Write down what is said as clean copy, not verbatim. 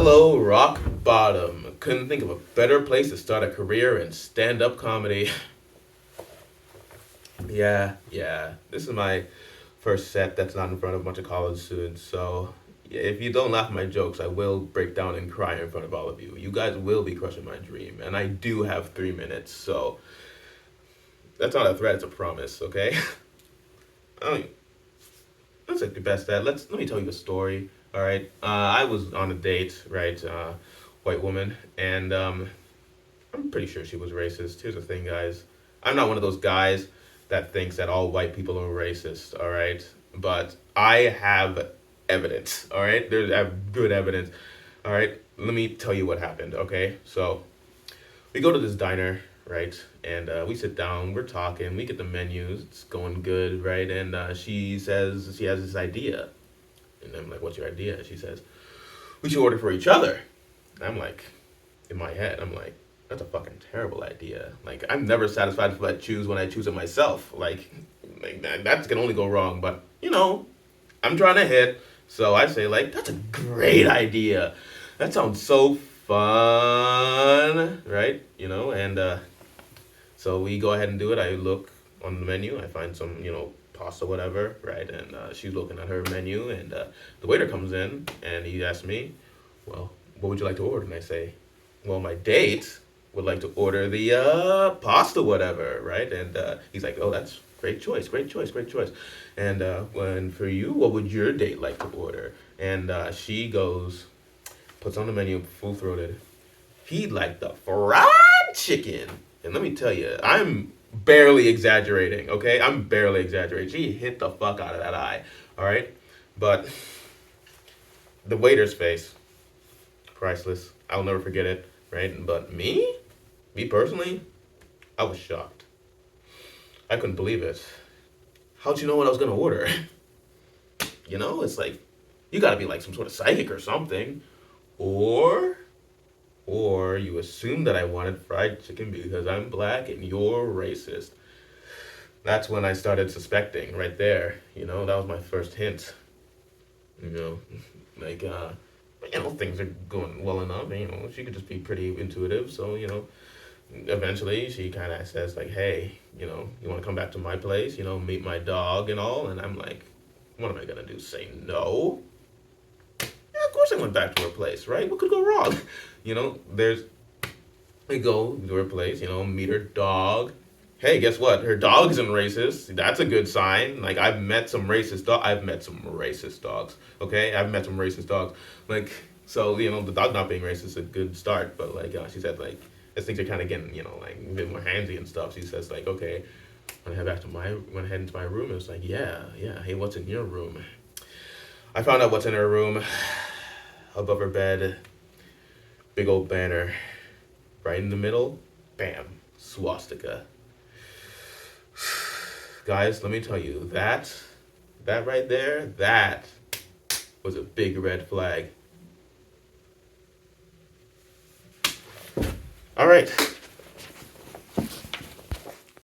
Hello, rock bottom. Couldn't think of a better place to start a career in stand-up comedy. Yeah. This is my first set that's not in front of a bunch of college students. So, yeah, if you don't laugh at my jokes, I will break down and cry in front of all of you. You guys will be crushing my dream, and I do have 3 minutes. So, that's not a threat; it's a promise. Okay. I mean, let's take the best at. Let me tell you a story. All right. I was on a date, right? White woman, and I'm pretty sure she was racist. Here's the thing, guys. I'm not one of those guys that thinks that all white people are racist. All right, but I have evidence. All right, I have good evidence. All right, let me tell you what happened. Okay, so we go to this diner, right? And we sit down, we're talking, we get the menus, it's going good, right? And she says she has this idea. And I'm like, what's your idea? She says, we should order for each other. And I'm like, in my head, I'm like, that's a fucking terrible idea. Like, I'm never satisfied with what I choose when I choose it myself. Like that can only go wrong. But, I'm trying to hit. So I say, like, that's a great idea. That sounds so fun, right? And so we go ahead and do it. I look on the menu. I find some, pasta, whatever, right? And she's looking at her menu, and the waiter comes in, and he asks me, well, what would you like to order? And I say, well, my date would like to order the pasta, whatever, right? And he's like, oh, that's great choice. And when for you, what would your date like to order? And she goes, puts on the menu, full throated. He'd like the fried chicken. And let me tell you, I'm barely exaggerating, okay? I'm barely exaggerating. She hit the fuck out of that eye, all right? But the waiter's face, priceless. I'll never forget it, right? But me personally, I was shocked. I couldn't believe it. How'd you know what I was gonna order? It's like, you gotta be like some sort of psychic or something. Or you assume that I wanted fried chicken because I'm black and you're racist. That's when I started suspecting right there. That was my first hint. You know, like, things are going well enough. She could just be pretty intuitive. So, eventually she kind of says, like, hey, you want to come back to my place, meet my dog and all. And I'm like, what am I going to do? Say no? Yeah, of course I went back to her place, right? What could go wrong? We go to her place, meet her dog. Hey, guess what? Her dog isn't racist. That's a good sign. Like, I've met some racist dogs. Okay, I've met some racist dogs. Like, so the dog not being racist is a good start. But like, she said, like, as things are kind of getting, like a bit more handsy and stuff. She says, like, okay, when I went ahead into my room, it was like, yeah. Hey, what's in your room? I found out what's in her room. Above her bed, big old banner. Right in the middle, bam, swastika. Guys, let me tell you, that right there, that was a big red flag. All right.